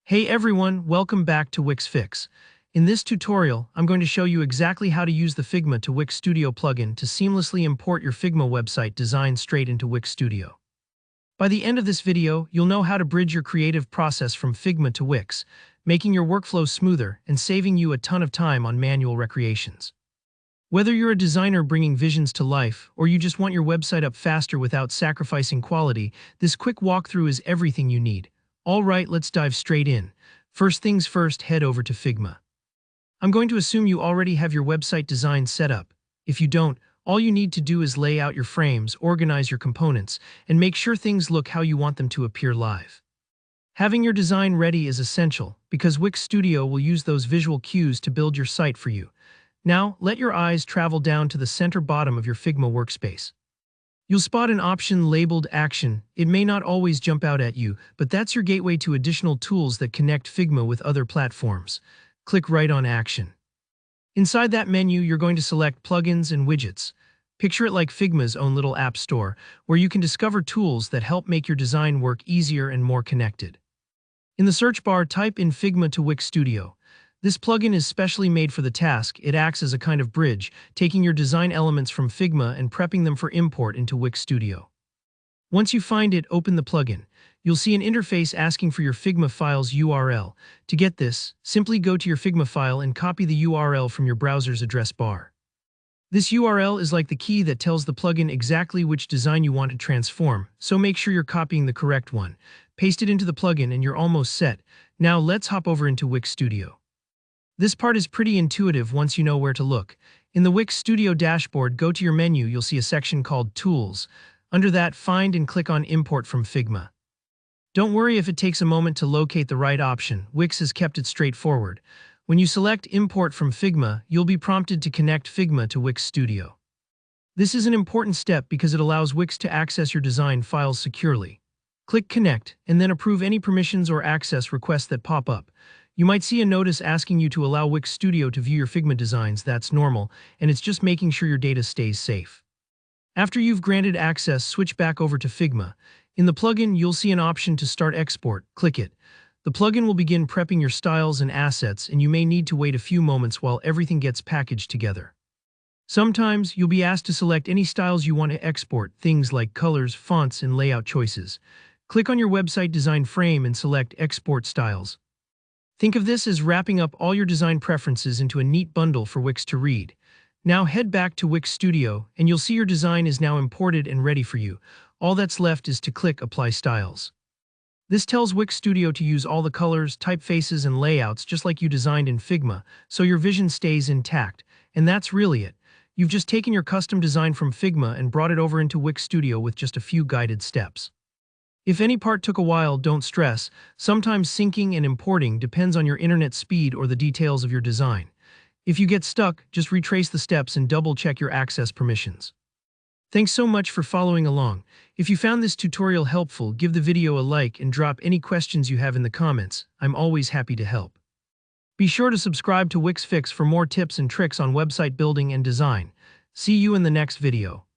Hey everyone, welcome back to Wix Fix. In this tutorial, I'm going to show you exactly how to use the Figma to Wix Studio plugin to seamlessly import your Figma website design straight into Wix Studio. By the end of this video, you'll know how to bridge your creative process from Figma to Wix, making your workflow smoother and saving you a ton of time on manual recreations. Whether you're a designer bringing visions to life or you just want your website up faster without sacrificing quality, this quick walkthrough is everything you need. All right, let's dive straight in. First things first, head over to Figma. I'm going to assume you already have your website design set up. If you don't, all you need to do is lay out your frames, organize your components, and make sure things look how you want them to appear live. Having your design ready is essential because Wix Studio will use those visual cues to build your site for you. Now, let your eyes travel down to the center bottom of your Figma workspace. You'll spot an option labeled Action. It may not always jump out at you, but that's your gateway to additional tools that connect Figma with other platforms. Click right on Action. Inside that menu, you're going to select Plugins and Widgets. Picture it like Figma's own little app store, where you can discover tools that help make your design work easier and more connected. In the search bar, type in Figma to Wix Studio. This plugin is specially made for the task. It acts as a kind of bridge, taking your design elements from Figma and prepping them for import into Wix Studio. Once you find it, open the plugin. You'll see an interface asking for your Figma file's URL. To get this, simply go to your Figma file and copy the URL from your browser's address bar. This URL is like the key that tells the plugin exactly which design you want to transform, so make sure you're copying the correct one. Paste it into the plugin and you're almost set. Now let's hop over into Wix Studio. This part is pretty intuitive once you know where to look. In the Wix Studio dashboard, go to your menu, you'll see a section called Tools. Under that, find and click on Import from Figma. Don't worry if it takes a moment to locate the right option. Wix has kept it straightforward. When you select Import from Figma, you'll be prompted to connect Figma to Wix Studio. This is an important step because it allows Wix to access your design files securely. Click Connect, and then approve any permissions or access requests that pop up. You might see a notice asking you to allow Wix Studio to view your Figma designs. That's normal, and it's just making sure your data stays safe. After you've granted access, switch back over to Figma. In the plugin, you'll see an option to start export. Click it. The plugin will begin prepping your styles and assets, and you may need to wait a few moments while everything gets packaged together. Sometimes, you'll be asked to select any styles you want to export, things like colors, fonts, and layout choices. Click on your website design frame and select Export Styles. Think of this as wrapping up all your design preferences into a neat bundle for Wix to read. Now head back to Wix Studio, and you'll see your design is now imported and ready for you. All that's left is to click Apply Styles. This tells Wix Studio to use all the colors, typefaces, and layouts just like you designed in Figma, so your vision stays intact. And that's really it. You've just taken your custom design from Figma and brought it over into Wix Studio with just a few guided steps. If any part took a while, don't stress. Sometimes syncing and importing depends on your internet speed or the details of your design. If you get stuck, just retrace the steps and double-check your access permissions. Thanks so much for following along. If you found this tutorial helpful, give the video a like and drop any questions you have in the comments. I'm always happy to help. Be sure to subscribe to Wix Fix for more tips and tricks on website building and design. See you in the next video.